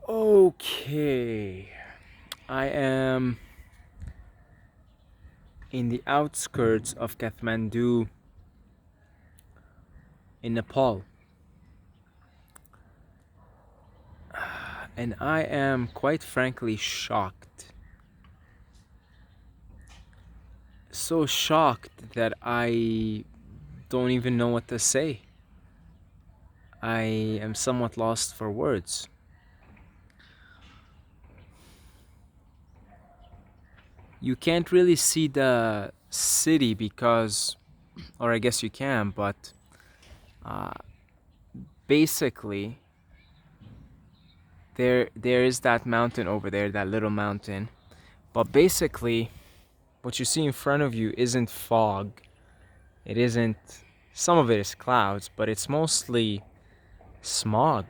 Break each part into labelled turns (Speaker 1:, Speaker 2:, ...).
Speaker 1: Okay, I am in the outskirts of Kathmandu in Nepal, and I am quite frankly shocked. So shocked that I don't even know what to say. I am somewhat lost for words. You can't really see the city because, or I guess you can, but uh, basically, there is that mountain over there, that little mountain. But basically, what you see in front of you isn't fog. It isn't. Some of it is clouds, but it's mostly smog.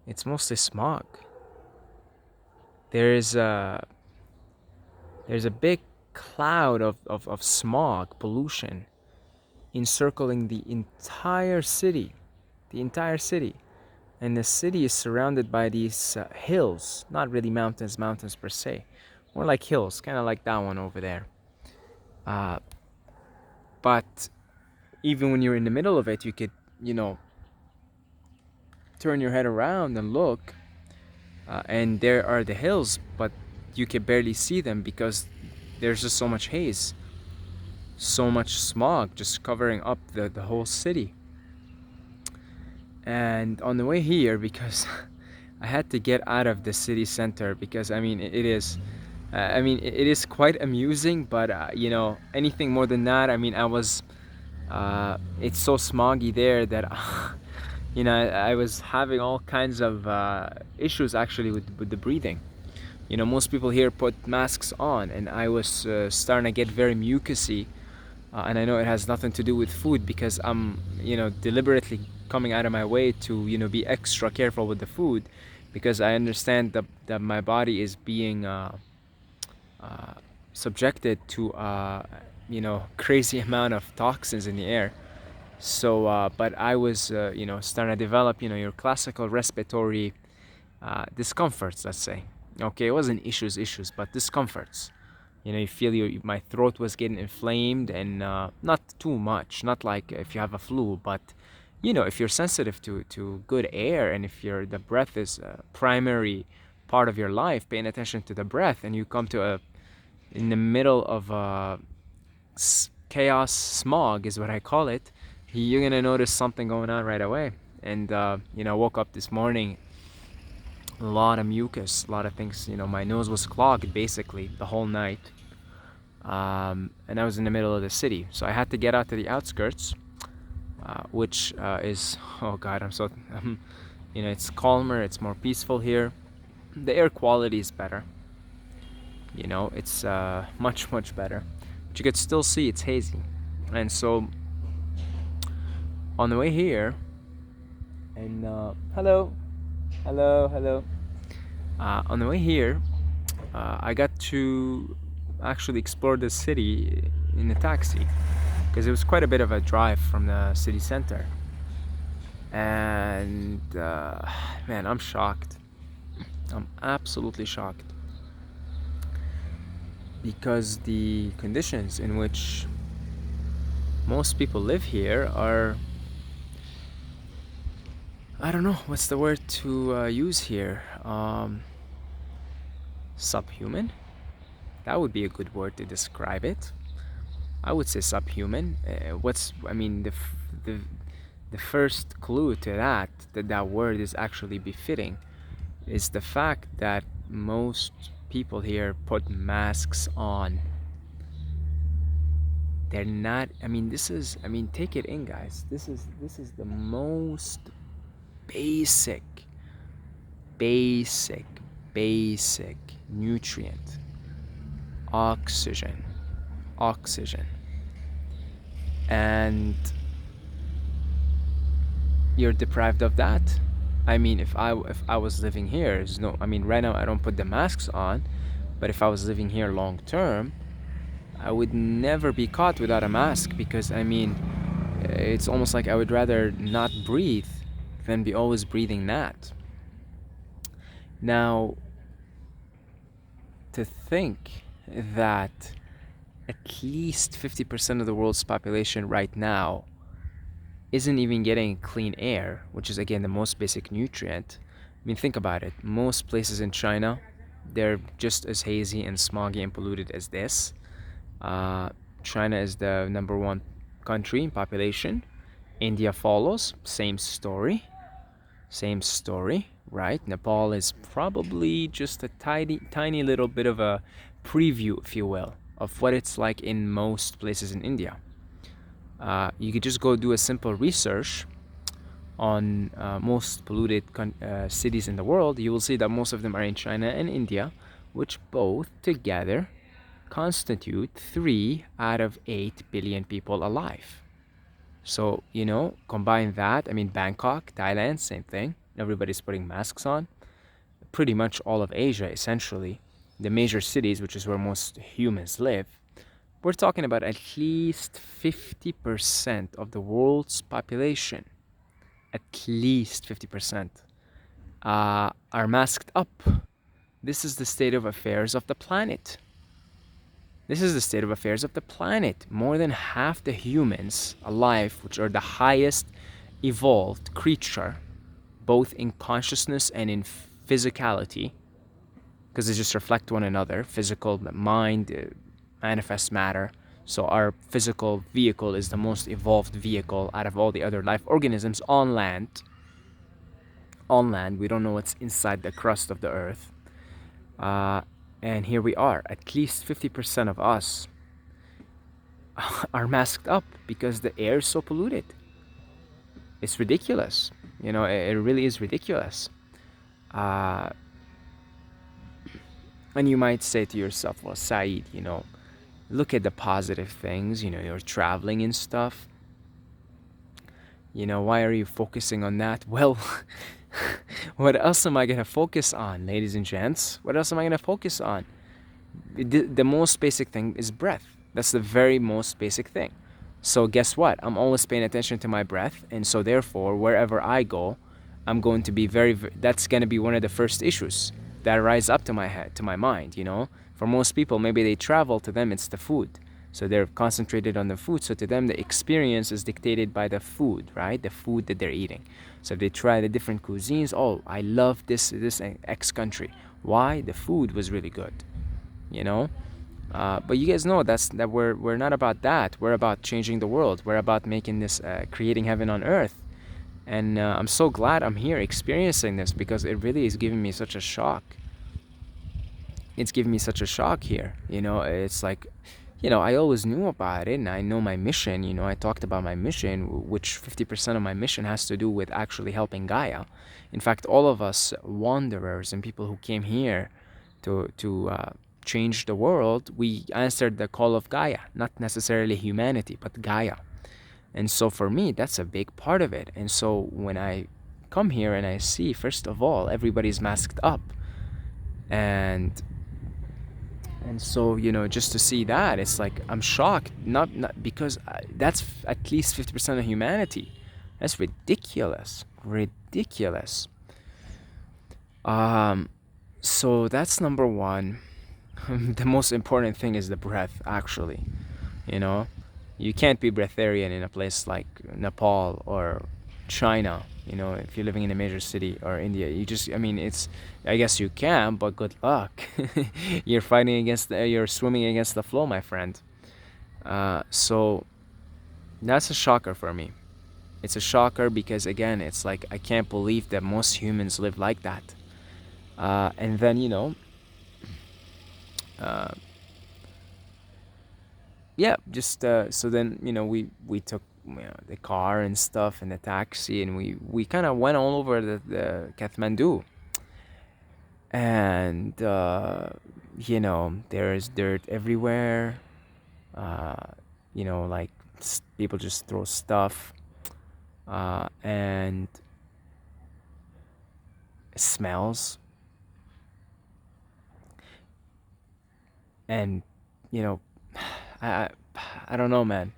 Speaker 1: It's mostly smog. There's a there's a big cloud of smog pollution encircling the entire city. The entire city. And the city is surrounded by these hills, not really mountains per se, more like hills, kind of like that one over there. Uh, but even when you're in the middle of it, you could, turn your head around and look, and there are the hills, but you can barely see them because there's just so much haze, so much smog just covering up the whole city. And on the way here, because I had to get out of the city center, because I mean it is it is quite amusing, but anything more than that, I mean, it's so smoggy there that I was having all kinds of issues actually with the breathing. Most people here put masks on, and I was starting to get very mucusy, and I know it has nothing to do with food because I'm deliberately coming out of my way to be extra careful with the food, because I understand that my body is being uh, subjected to crazy amount of toxins in the air. So but I was starting to develop your classical respiratory discomforts, let's say. Okay, it wasn't issues, but discomforts. You feel my throat was getting inflamed, and not too much, not like if you have a flu, but if you're sensitive to good air, and if the breath is a primary part of your life, paying attention to the breath, and you come to in the middle of chaos, smog is what I call it, you're gonna notice something going on right away. And I woke up this morning, a lot of mucus, a lot of things. My nose was clogged basically the whole night, and I was in the middle of the city, so I had to get out to the outskirts, which is, oh god, I'm so it's calmer, it's more peaceful here. The air quality is better. It's much better, but you could still see it's hazy. And so on the way here, and hello. On the way here, I got to actually explore the city in a taxi, because it was quite a bit of a drive from the city center. And man, I'm shocked. I'm absolutely shocked, because the conditions in which most people live here are, I don't know what's the word to use here. Subhuman? That would be a good word to describe it. I would say subhuman. The first clue to that word is actually befitting, is the fact that most people here put masks on. They're not. Take it in, guys. This is the most basic, basic, basic nutrient. Oxygen. And you're deprived of that. If I was living here, right now I don't put the masks on, but if I was living here long term, I would never be caught without a mask, because it's almost like I would rather not breathe than be always breathing that. Now, to think that at least 50% of the world's population right now isn't even getting clean air, which is again the most basic nutrient. I mean, think about it. Most places in China, they're just as hazy and smoggy and polluted as this. Uh, China is the number one country in population. India follows, same story. Same story, right? Nepal is probably just a tiny little bit of a preview, if you will, of what it's like in most places in India. You could just go do a simple research on most polluted cities in the world. You will see that most of them are in China and India, which both together constitute 3 out of 8 billion people alive. So, combine that. I mean, Bangkok, Thailand, same thing. Everybody's putting masks on. Pretty much all of Asia, essentially. The major cities, which is where most humans live. We're talking about at least 50% of the world's population. At least 50% are masked up. This is the state of affairs of the planet. This is the state of affairs of the planet. More than half the humans alive, which are the highest evolved creature, both in consciousness and in physicality, because they just reflect one another. Physical mind manifests matter. So our physical vehicle is the most evolved vehicle out of all the other life organisms on land. On land, we don't know what's inside the crust of the earth. Uh, and here we are. At least 50% of us are masked up because the air is so polluted. It's ridiculous. It really is ridiculous. Uh, and you might say to yourself, well, Saeed, look at the positive things. You're traveling and stuff. Why are you focusing on that? Well, what else am I going to focus on, ladies and gents? What else am I going to focus on? The most basic thing is breath. That's the very most basic thing. So guess what? I'm always paying attention to my breath, and so therefore, wherever I go, I'm going to be that's going to be one of the first issues that rise up to my head, to my mind. For most people, maybe they travel. To them, it's the food. So they're concentrated on the food. So to them, the experience is dictated by the food, right? The food that they're eating. So if they try the different cuisines, oh, I love this X country. Why? The food was really good. But you guys know that we're not about that. We're about changing the world. We're about making this, creating heaven on earth. And I'm so glad I'm here experiencing this, because it really is giving me such a shock. It's giving me such a shock here. It's like, I always knew about it, and I know my mission. I talked about my mission, which 50% of my mission has to do with actually helping Gaia. In fact, all of us wanderers and people who came here to change the world, we answered the call of Gaia, not necessarily humanity, but Gaia. And so for me, that's a big part of it. And so when I come here and I see, first of all, everybody's masked up, and so just to see that, it's like I'm shocked, not because that's at least 50% of humanity. That's ridiculous. So that's number one. The most important thing is the breath, actually. You can't be breatharian in a place like Nepal or China. If you're living in a major city, or India, I guess you can, but good luck. You're swimming against the flow, my friend. So that's a shocker for me. It's a shocker because, again, it's like I can't believe that most humans live like that. And then, yeah, just so then we took the car and stuff and the taxi, and we kind of went all over the Kathmandu, and there's dirt everywhere. uh like people just throw stuff, and it smells, and you know I I don't know, man.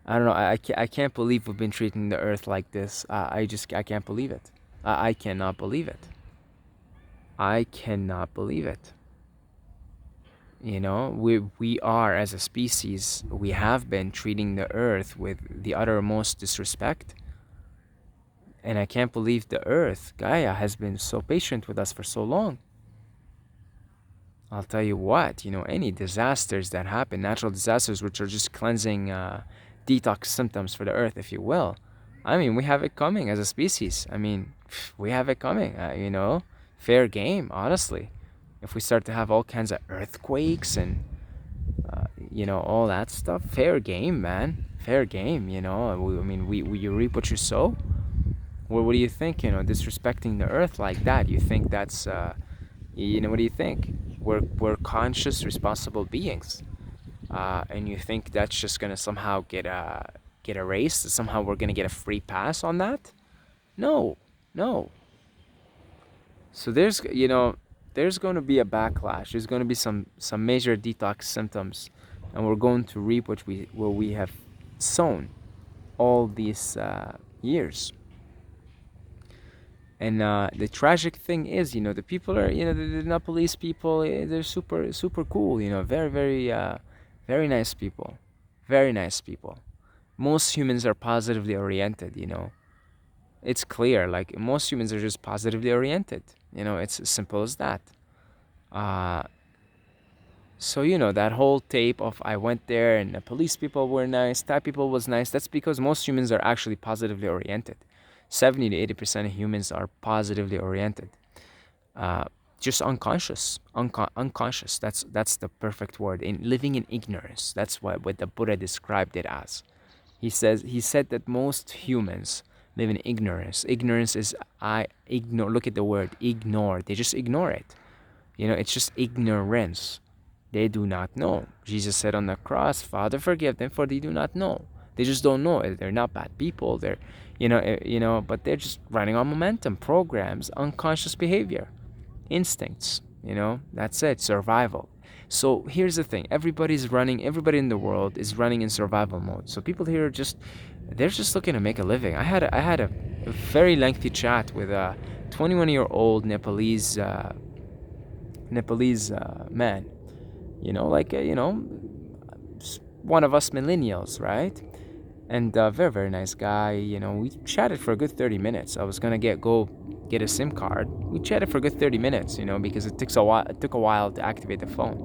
Speaker 1: I don't know. I can't believe we've been treating the earth like this. I can't believe it. I cannot believe it. I cannot believe it. We are, as a species, we have been treating the earth with the uttermost disrespect. And I can't believe the earth, Gaia, has been so patient with us for so long. I'll tell you what, any disasters that happen, natural disasters, which are just cleansing, detox symptoms for the earth, if you will. I mean, we have it coming as a species. I mean, we have it coming, fair game, honestly. If we start to have all kinds of earthquakes and, all that stuff, fair game, man. Fair game, you reap what you sow. Well, what do you think, disrespecting the earth like that? You think that's, what do you think? We're conscious, responsible beings, and you think that's just gonna somehow get erased? Somehow we're gonna get a free pass on that? No, no. So there's going to be a backlash. There's going to be some major detox symptoms, and we're going to reap what we have sown all these years. And the tragic thing is, the people are, the Nepalese people, they're super, super cool, very, very, very nice people. Very nice people. Most humans are positively oriented. It's clear, like, most humans are just positively oriented. It's as simple as that. Uh, so, that whole tape of I went there and the police people were nice, Thai people was nice, that's because most humans are actually positively oriented. 70 to 80% of humans are positively oriented. Uh, just unconscious. Unconscious. That's the perfect word. In living in ignorance. That's what the Buddha described it as. He said that most humans live in ignorance. Ignorance is I ignore. Look at the word ignore. They just ignore it. It's just ignorance. They do not know. Jesus said on the cross, Father, forgive them, for they do not know. They just don't know. They're not bad people. They're, but they're just running on momentum, programs, unconscious behavior, instincts. That's it. Survival. So here's the thing: everybody in the world is running in survival mode. So people here they're just looking to make a living. I had a very lengthy chat with a 21-year-old Nepalese man. Like one of us millennials, right? And very, very nice guy. We chatted for a good 30 minutes. I was gonna go get a SIM card. We chatted for a good 30 minutes, because it took a while to activate the phone.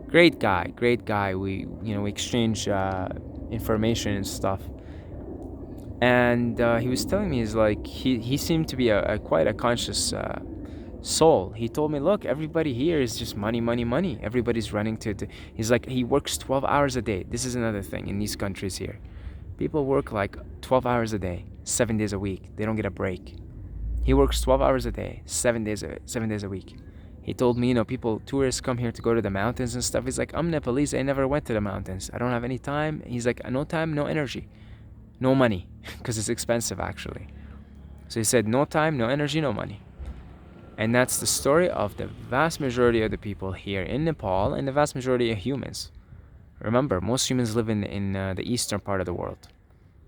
Speaker 1: Great guy, great guy. We exchanged information and stuff. And he was telling me, he's like, he seemed to be a quite a conscious soul. He told me, look, everybody here is just money, money, money. Everybody's running to. He's like, he works 12 hours a day. This is another thing in these countries here. People work like 12 hours a day, 7 days a week. They don't get a break. He works 12 hours a day, 7 days a week. He told me, tourists come here to go to the mountains and stuff. He's like, I'm Nepalese. I never went to the mountains. I don't have any time. He's like, no time, no energy, no money, because it's expensive actually. So he said, no time, no energy, no money. And that's the story of the vast majority of the people here in Nepal and the vast majority of humans. Remember, most humans live in the eastern part of the world,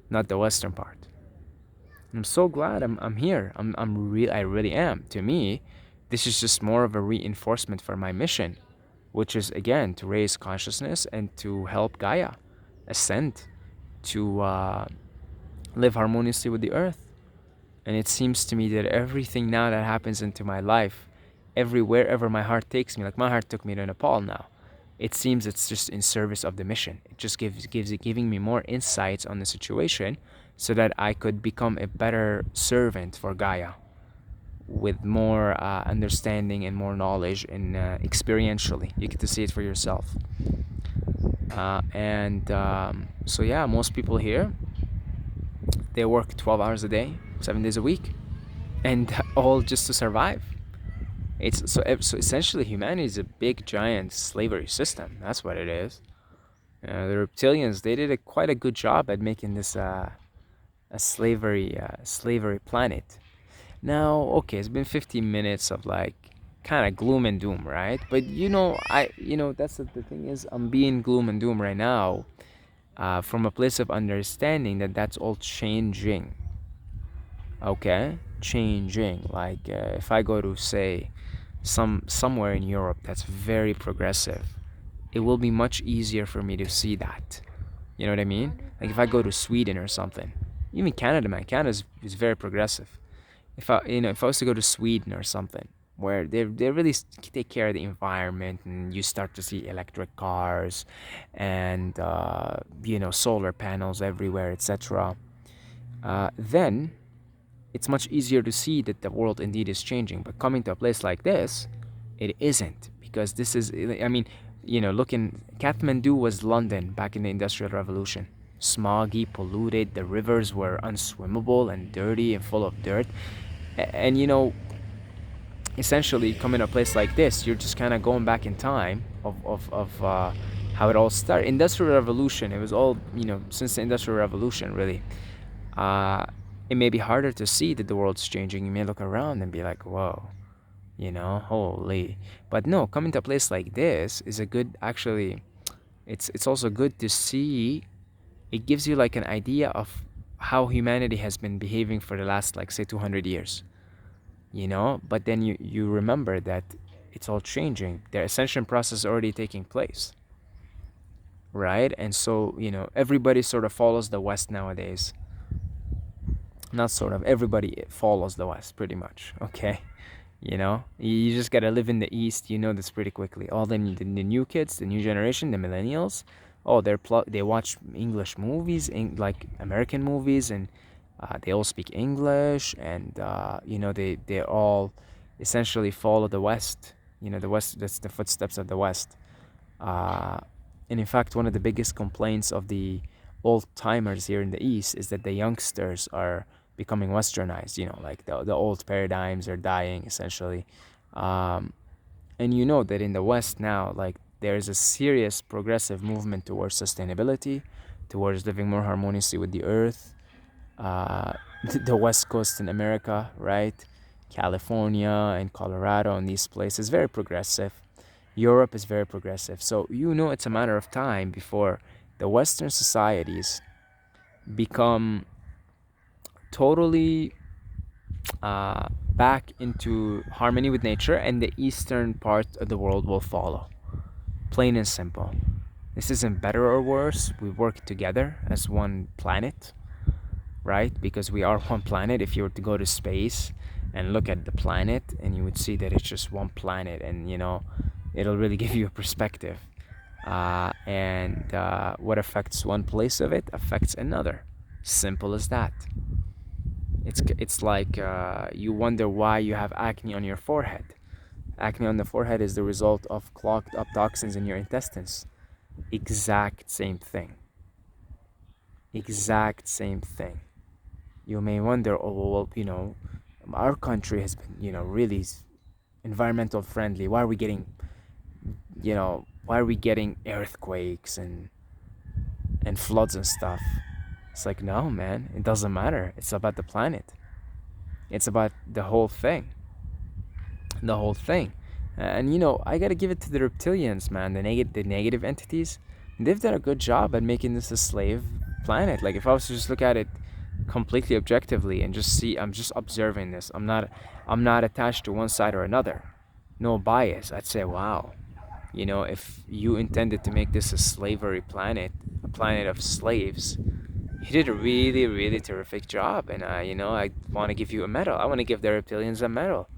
Speaker 1: not the western part. I'm so glad I'm here. I really am. To me, this is just more of a reinforcement for my mission, which is, again, to raise consciousness and to help Gaia ascend, to live harmoniously with the earth. And it seems to me that everything now that happens into my life, wherever my heart takes me, like my heart took me to Nepal now, it seems it's just in service of the mission. It just giving me more insights on the situation so that I could become a better servant for Gaia with more understanding and more knowledge and experientially. You get to see it for yourself. So yeah, most people here, they work 12 hours a day, 7 days a week, and all just to survive. It's so essentially humanity is a big giant slavery system. That's what it is. The reptilians, they did quite a good job at making this a slavery planet. Now, okay, it's been 15 minutes of like kind of gloom and doom, right? But that's the thing is, I'm being gloom and doom right now, from a place of understanding that that's all changing. Okay, changing. Like if I go to say somewhere in Europe that's very progressive, it will be much easier for me to see that. You know what I mean? Like if I go to Sweden or something, even Canada, man, Canada is very progressive. If I was to go to Sweden or something, where they really take care of the environment, and you start to see electric cars, and solar panels everywhere, etc. Then it's much easier to see that the world indeed is changing. But coming to a place like this, it isn't, because this is, I mean, looking, Kathmandu was London back in the Industrial Revolution. Smoggy, polluted, the rivers were unswimmable and dirty and full of dirt. And essentially, coming to a place like this, you're just kind of going back in time of how it all started. Industrial Revolution, it was all, since the Industrial Revolution, really. Uh, it may be harder to see that the world's changing. You may look around and be like, whoa, holy. But no, coming to a place like this is a good, actually, it's also good to see. It gives you like an idea of how humanity has been behaving for the last, like, say, 200 years. But then you remember that it's all changing. The ascension process is already taking place, right? And so, everybody sort of follows the West nowadays. Not sort of, everybody follows the West pretty much, okay? You just gotta live in the East. You know this pretty quickly. All the new kids, the new generation, the millennials, oh, they watch English movies, like American movies, and they all speak English, and they all essentially follow the West. The West, that's the footsteps of the West. uh, and in fact, one of the biggest complaints of the old timers here in the East is that the youngsters are becoming westernized. Like the old paradigms are dying, essentially. um, and you know that in the West now, like, there's a serious progressive movement towards sustainability, towards living more harmoniously with the earth. uh, the West Coast in America, right? California and Colorado and these places, very progressive. Europe is very progressive. So it's a matter of time before the Western societies become totally back into harmony with nature, and the eastern part of the world will follow. Plain and simple. This isn't better or worse. We work together as one planet, right? Because we are one planet. If you were to go to space and look at the planet, and you would see that it's just one planet, and it'll really give you a perspective. And what affects one place of it affects another. Simple as that. It's like you wonder why you have acne on your forehead. Acne on the forehead is the result of clogged up toxins in your intestines. Exact same thing. Exact same thing. You may wonder, oh, well, our country has been, really environmental friendly. Why are we getting earthquakes and floods and stuff? It's like, no, man, it doesn't matter. It's about the planet. It's about the whole thing. The whole thing. And I gotta give it to the reptilians, man. The negative entities. They've done a good job at making this a slave planet. Like, if I was to just look at it completely objectively and just see, I'm just observing this. I'm not attached to one side or another. No bias. I'd say, wow. If you intended to make this a slavery planet, a planet of slaves, you did a really, really terrific job. And I want to give you a medal. I want to give the reptilians a medal.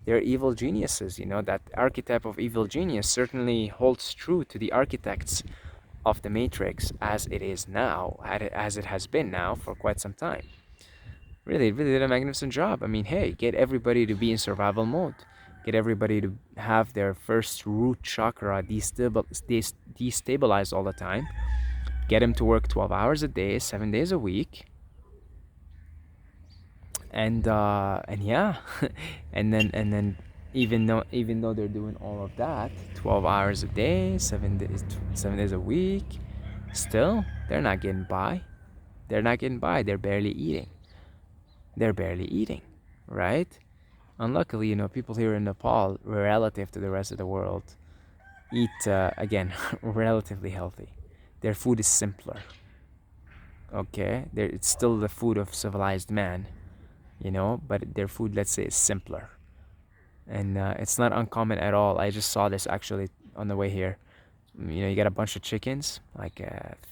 Speaker 1: They're evil geniuses. That archetype of evil genius certainly holds true to the architects of the Matrix as it is now, as it has been now for quite some time. Really, really did a magnificent job. I mean, hey, get everybody to be in survival mode. Get everybody to have their first root chakra destabilized all the time. Get them to work 12 hours a day, 7 days a week. And yeah, and then even though they're doing all of that, 12 hours a day, 7 days a week, still they're not getting by. They're not getting by. They're barely eating. Right? Unluckily, people here in Nepal, relative to the rest of the world, eat again relatively healthy. Their food is simpler. Okay, it's still the food of civilized man, but their food, let's say, is simpler. and it's not uncommon at all. I just saw this actually on the way here. You get a bunch of chickens, like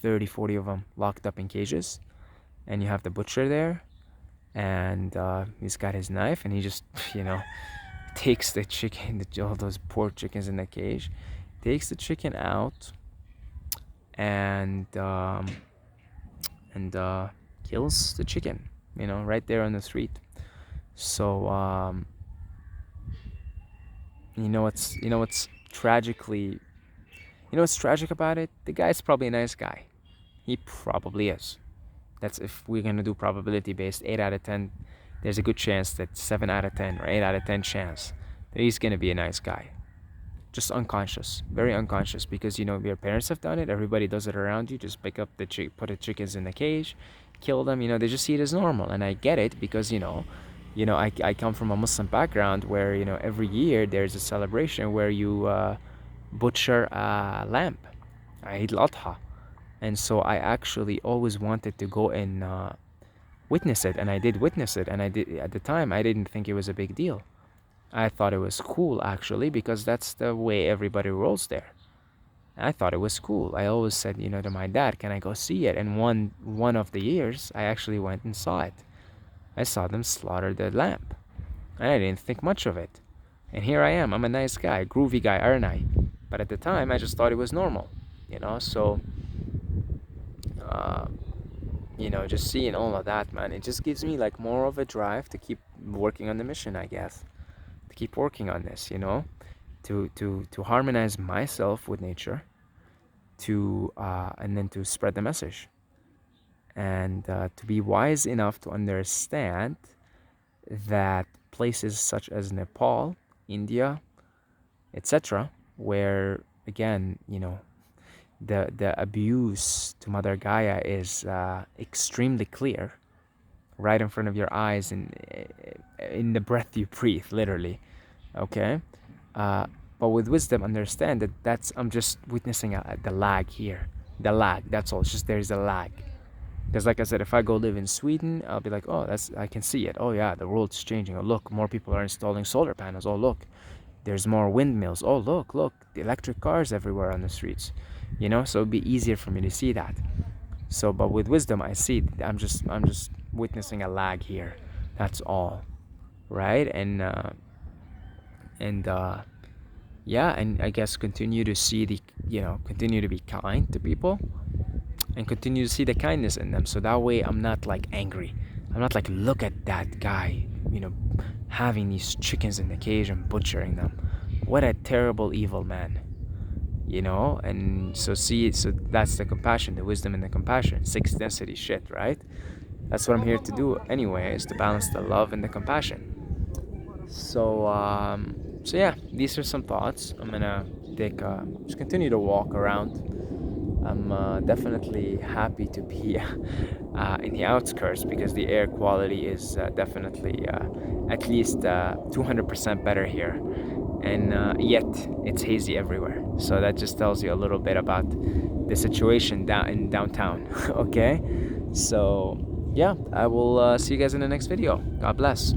Speaker 1: 30, 40 of them locked up in cages, and you have the butcher there, and he's got his knife, and he just, you know, takes the chicken, all those poor chickens in the cage, takes the chicken out, and and kills the chicken, right there on the street. So tragically, what's tragic about it? The guy's probably a nice guy. He probably is. That's if we're gonna do probability based. 8 out of 10, there's a good chance that 7 out of 10 or 8 out of 10 chance that he's gonna be a nice guy. Just unconscious, very unconscious, because your parents have done it. Everybody does it around you. Just pick up put the chickens in the cage, kill them. They just see it as normal, and I get it because I come from a Muslim background where every year there's a celebration where you butcher a lamb, Eid al-Adha, and so I actually always wanted to go and witness it, and I did witness it, and I did at the time. I didn't think it was a big deal. I thought it was cool actually because that's the way everybody rolls there. I thought it was cool. I always said, to my dad, "Can I go see it?" And one of the years, I actually went and saw it. I saw them slaughter the lamb, and I didn't think much of it. And here I am. I'm a nice guy, groovy guy, aren't I? But at the time, I just thought it was normal, So, uh, just seeing all of that, man, it just gives me like more of a drive to keep working on the mission, I guess. To keep working on this, to harmonize myself with nature, to and then to spread the message, and to be wise enough to understand that places such as Nepal, India, etc., where again, the abuse to Mother Gaia is extremely clear, right in front of your eyes, and in the breath you breathe, literally. Okay, but with wisdom, understand that I'm just witnessing the lag here. The lag. That's all. It's just there's a lag. Because like I said, if I go live in Sweden, I'll be like, oh, I can see it. Oh yeah, the world's changing. Oh look, more people are installing solar panels. Oh look, there's more windmills. Oh look, the electric cars everywhere on the streets. So it'd be easier for me to see that. So, but with wisdom, I see. I'm just witnessing a lag here. That's all, right? And yeah, and I guess continue to see continue to be kind to people, and continue to see the kindness in them, so that way I'm not like angry. I'm not like, look at that guy, having these chickens in the cage and butchering them. What a terrible evil man. And so that's the compassion, the wisdom and the compassion, sixth density shit, right? That's what I'm here to do anyway, is to balance the love and the compassion. So yeah, these are some thoughts. I'm gonna just continue to walk around. I'm definitely happy to be in the outskirts because the air quality is definitely at least 200% better here, and yet it's hazy everywhere. So that just tells you a little bit about the situation down in downtown. Okay, so yeah, I will see you guys in the next video. God bless.